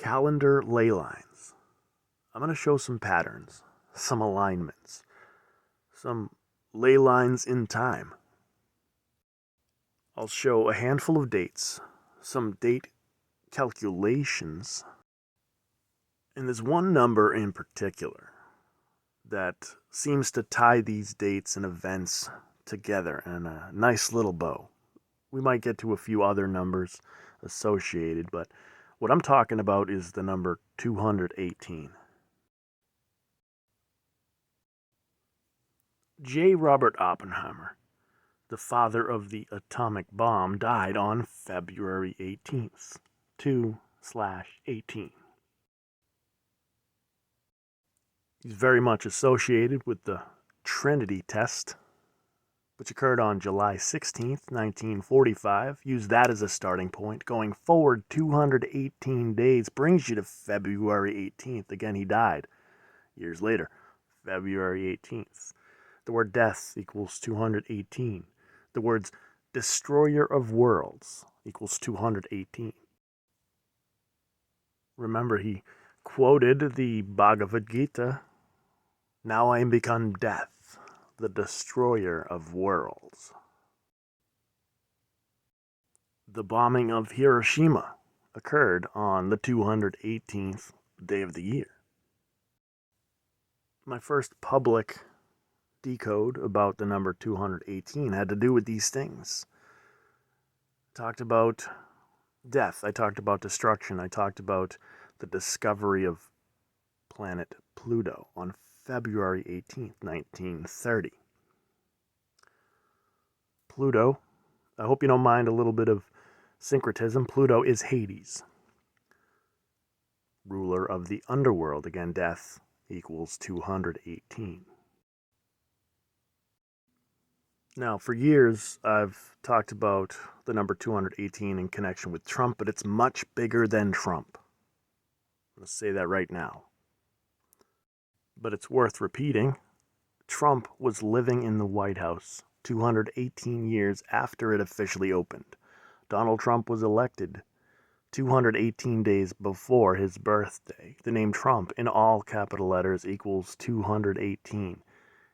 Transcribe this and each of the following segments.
calendar ley lines. I'm going to show some patterns, some alignments, some ley lines in time. I'll show a handful of dates, some date calculations, and there's one number in particular that seems to tie these dates and events together in a nice little bow. We might get to a few other numbers associated, but what I'm talking about is the number 218. J. Robert Oppenheimer, the father of the atomic bomb, died on February 18th, 2/18. He's very much associated with the Trinity test, which occurred on July 16th, 1945. Use that as a starting point. Going forward 218 days brings you to February 18th. Again, he died years later, February 18th. The word death equals 218. The words destroyer of worlds equals 218. Remember, he quoted the Bhagavad Gita, "Now I am become death, the destroyer of worlds." The bombing of Hiroshima occurred on the 218th day of the year. My first public decode about the number 218 had to do with these things. I talked about death, I talked about destruction, I talked about the discovery of planet Pluto on February 18th, 1930. Pluto, I hope you don't mind a little bit of syncretism. Pluto is Hades, ruler of the underworld. Again, death equals 218. Now, for years, I've talked about the number 218 in connection with Trump, but it's much bigger than Trump. I'm going to say that right now. But it's worth repeating. Trump was living in the White House 218 years after it officially opened. Donald Trump was elected 218 days before his birthday. The name Trump in all capital letters equals 218.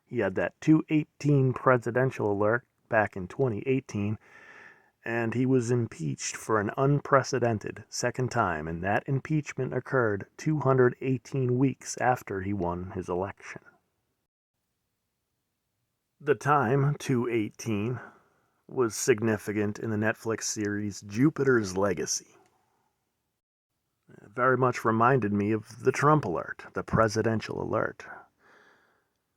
He had that 218 presidential alert back in 2018, and he was impeached for an unprecedented second time, and that impeachment occurred 218 weeks after he won his election. The time, 218, was significant in the Netflix series Jupiter's Legacy. It very much reminded me of the Trump alert, the presidential alert.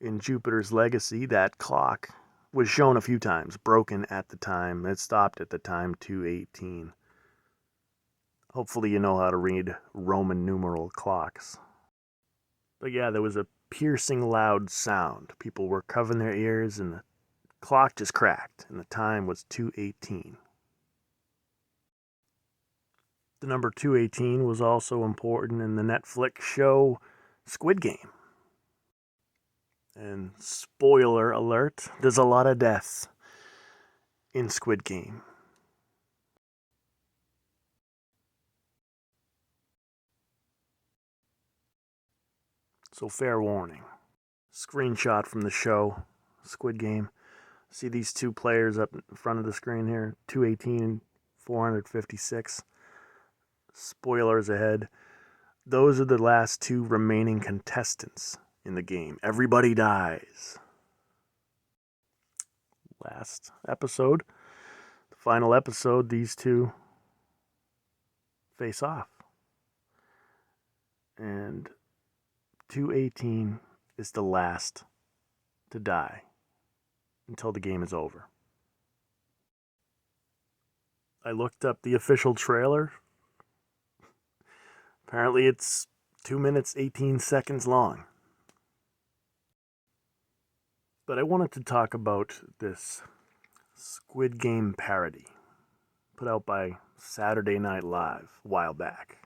In Jupiter's Legacy, that clock was shown a few times, broken at the time. It stopped at the time 218. Hopefully you know how to read Roman numeral clocks. But yeah, there was a piercing loud sound. People were covering their ears and the clock just cracked, and the time was 218. The number 218 was also important in the Netflix show Squid Game. And spoiler alert, there's a lot of death in Squid Game. So fair warning. Screenshot from the show, Squid Game. See these two players up in front of the screen here, 218 and 456. Spoilers ahead. Those are the last two remaining contestants in the game. Everybody dies. Last episode, the final episode, these two face off. And 218 is the last to die until the game is over. I looked up the official trailer. Apparently it's 2 minutes, 18 seconds long. But I wanted to talk about this Squid Game parody put out by Saturday Night Live a while back.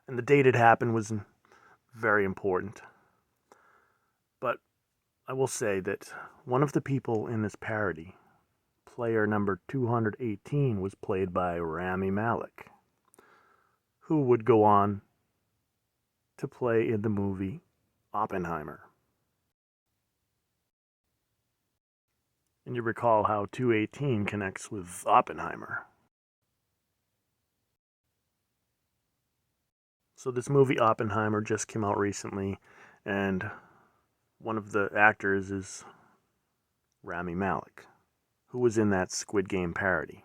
And the date it happened was very important. But I will say that one of the people in this parody, player number 218, was played by Rami Malek, who would go on to play in the movie Oppenheimer. And you recall how 218 connects with Oppenheimer. So this movie Oppenheimer just came out recently, and one of the actors is Rami Malek, who was in that Squid Game parody.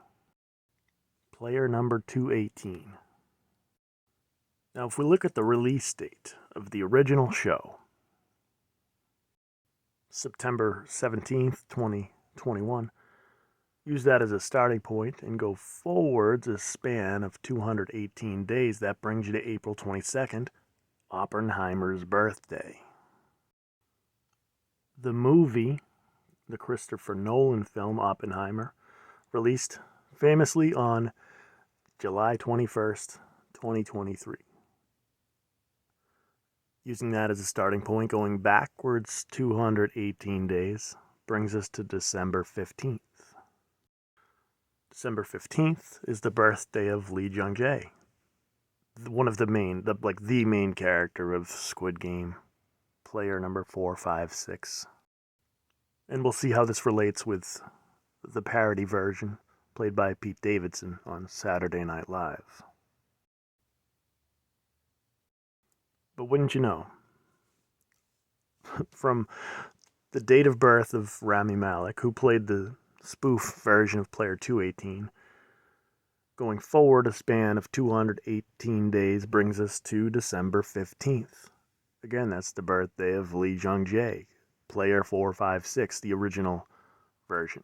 Player number 218. Now, if we look at the release date of the original show, September 17th, 2021, use that as a starting point and go forwards a span of 218 days. That brings you to April 22nd, Oppenheimer's birthday. The movie, the Christopher Nolan film Oppenheimer, released famously on July 21st, 2023. Using that as a starting point, going backwards 218 days, brings us to December 15th. December 15th is the birthday of Lee Jung-jae, one of the main character of Squid Game, player number 456. And we'll see how this relates with the parody version played by Pete Davidson on Saturday Night Live. But wouldn't you know, from the date of birth of Rami Malek, who played the spoof version of Player 218, going forward a span of 218 days brings us to December 15th. Again, that's the birthday of Lee Jung-jae, Player 456, the original version,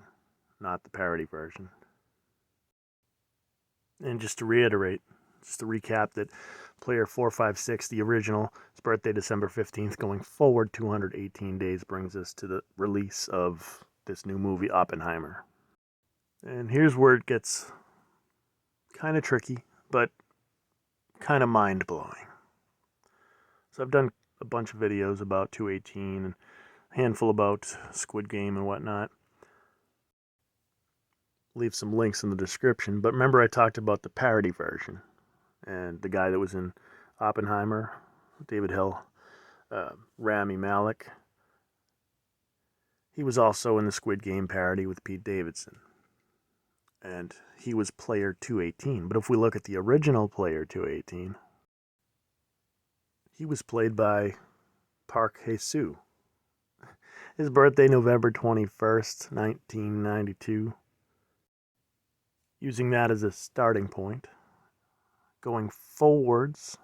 not the parody version. And just to recap that Player 456, the original, his birthday December 15th, going forward 218 days brings us to the release of this new movie Oppenheimer. And here's where it gets kind of tricky, but kind of mind-blowing. So I've done a bunch of videos about 218 and a handful about Squid Game and whatnot. Leave some links in the description, but remember I talked about the parody version and the guy that was in Oppenheimer, David Hill, Rami Malek. He was also in the Squid Game parody with Pete Davidson, and he was Player 218. But if we look at the original Player 218, he was played by Park Hae-soo. His birthday, November 21st, 1992. Using that as a starting point, going forwards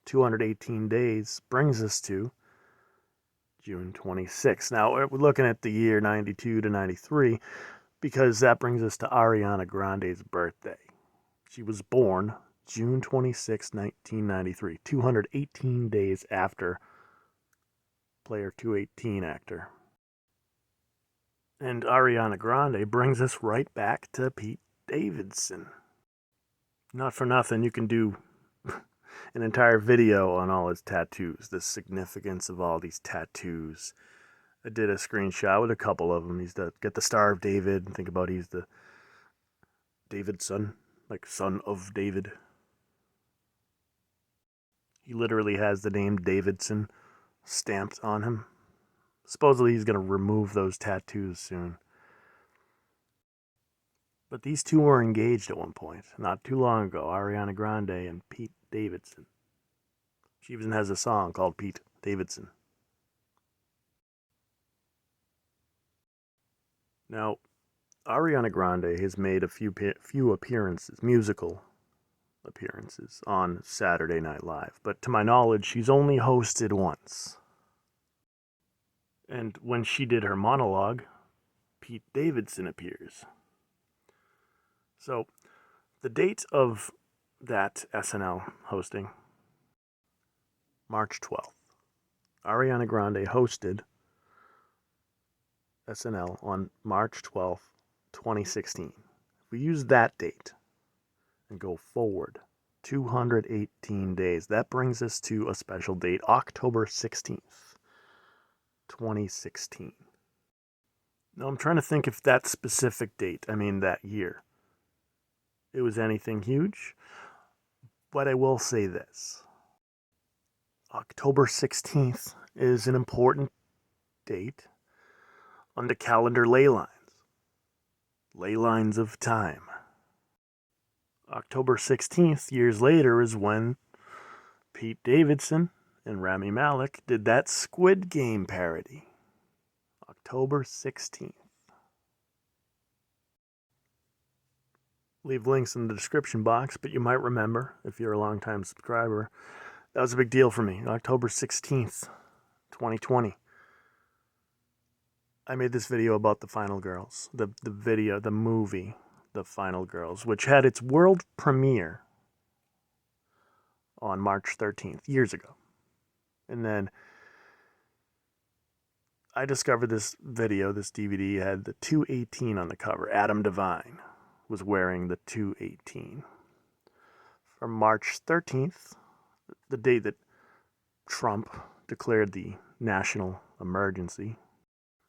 218 days brings us to June 26th. Now, we're looking at the year 92 to 93 because that brings us to Ariana Grande's birthday. She was born June 26, 1993, 218 days after Player 218 actor. And Ariana Grande brings us right back to Pete Davidson. Not for nothing, you can do an entire video on all his tattoos, the significance of all these tattoos. I did a screenshot with a couple of them. He's got the Star of David. Think about he's the David's son, like son of David. He literally has the name Davidson stamped on him. Supposedly he's going to remove those tattoos soon. But these two were engaged at one point, not too long ago, Ariana Grande and Pete Davidson. She even has a song called Pete Davidson. Now, Ariana Grande has made a few appearances, musical appearances, on Saturday Night Live. But to my knowledge, she's only hosted once. And when she did her monologue, Pete Davidson appears. So, the date of that SNL hosting, March 12th. Ariana Grande hosted SNL on March 12th, 2016. If we use that date and go forward 218 days, that brings us to a special date, October 16th, 2016. Now, I'm trying to think if that specific date, that year, it was anything huge, but I will say this. October 16th is an important date on the calendar ley lines of time. October 16th, years later, is when Pete Davidson and Rami Malek did that Squid Game parody. October 16th. Leave links in the description box, but you might remember, if you're a longtime subscriber, that was a big deal for me. October 16th, 2020. I made this video about The Final Girls, the movie, The Final Girls, which had its world premiere on March 13th, years ago. And then I discovered this video, this DVD, had the 218 on the cover. Adam Devine was wearing the 218. From March 13th, the day that Trump declared the national emergency.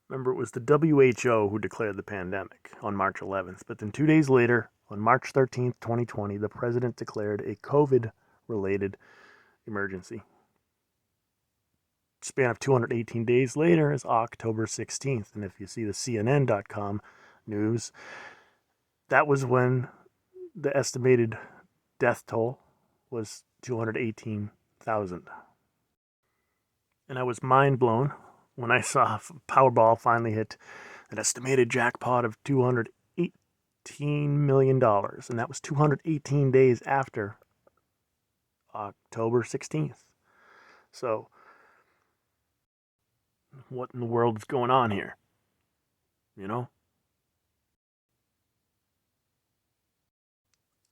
Remember, it was the WHO who declared the pandemic on March 11th. But then 2 days later, on March 13th, 2020, the president declared a COVID-related emergency. Span of 218 days later is October 16th. And if you see the CNN.com news, that was when the estimated death toll was 218,000. And I was mind blown when I saw Powerball finally hit an estimated jackpot of $218 million. And that was 218 days after October 16th. So, what in the world is going on here? You know?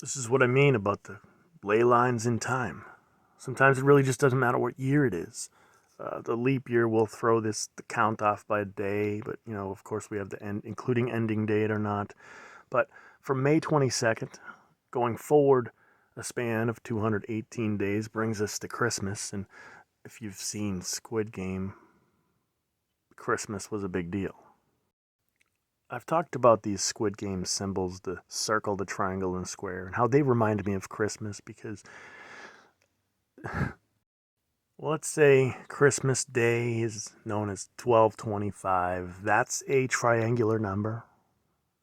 This is what I mean about the ley lines in time. Sometimes it really just doesn't matter what year it is. The leap year will throw the count off by a day, but, you know, of course we have the end, including ending date or not. But from May 22nd, going forward, a span of 218 days brings us to Christmas. And if you've seen Squid Game, Christmas was a big deal. I've talked about these Squid Game symbols, the circle, the triangle, and the square, and how they remind me of Christmas because, well, let's say Christmas Day is known as 1225. That's a triangular number.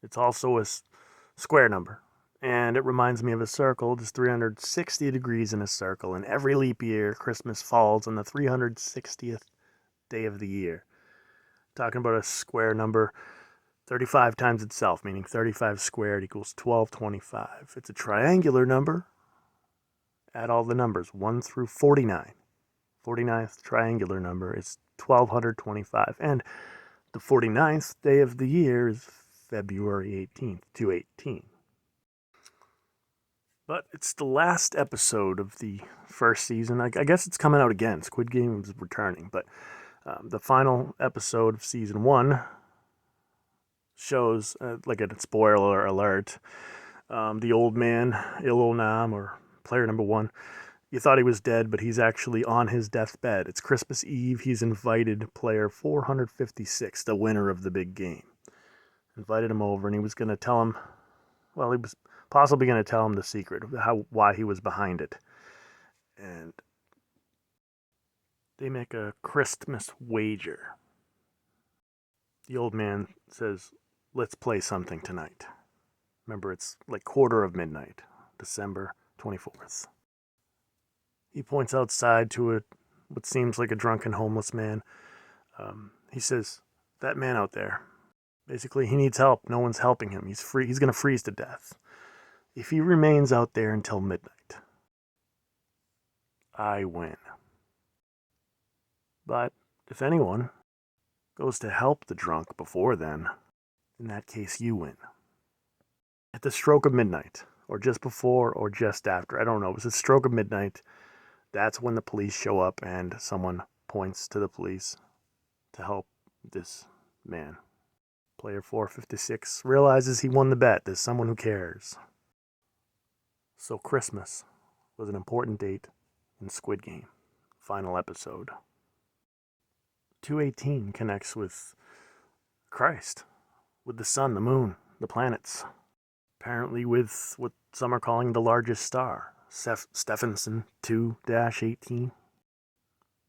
It's also a square number. And it reminds me of a circle. There's 360 degrees in a circle. And every leap year, Christmas falls on the 360th day of the year. Talking about a square number, 35 times itself, meaning 35 squared equals 1225. It's a triangular number. Add all the numbers, 1 through 49. 49th triangular number is 1225. And the 49th day of the year is February 18th, 218. But it's the last episode of the first season. I guess it's coming out again. Squid Game is returning. But the final episode of season 1 shows, like a spoiler alert, the old man, Ilonam, or player number 1, you thought he was dead, but he's actually on his deathbed. It's Christmas Eve. He's invited player 456, the winner of the big game. Invited him over, and he was going to tell him, well, he was possibly going to tell him the secret, why he was behind it. And they make a Christmas wager. The old man says, let's play something tonight. Remember, it's like midnight, December 24th. He points outside to what seems like a drunken homeless man. He says, that man out there, basically he needs help. No one's helping him. He's going to freeze to death. If he remains out there until midnight, I win. But if anyone goes to help the drunk before then, in that case you win. At the stroke of midnight, or just before or just after, I don't know, it was the stroke of midnight. That's when the police show up and someone points to the police to help this man. Player 456 realizes he won the bet. There's someone who cares. So Christmas was an important date in Squid Game. Final episode. 218 connects with Christ, with the sun, the moon, the planets. Apparently with what some are calling the largest star. Stephenson 2-18.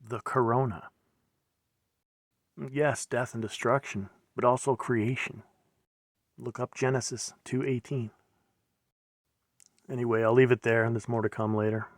the corona. Yes, death and destruction, but also creation. Look up Genesis 2:18. Anyway, I'll leave it there, and there's more to come later.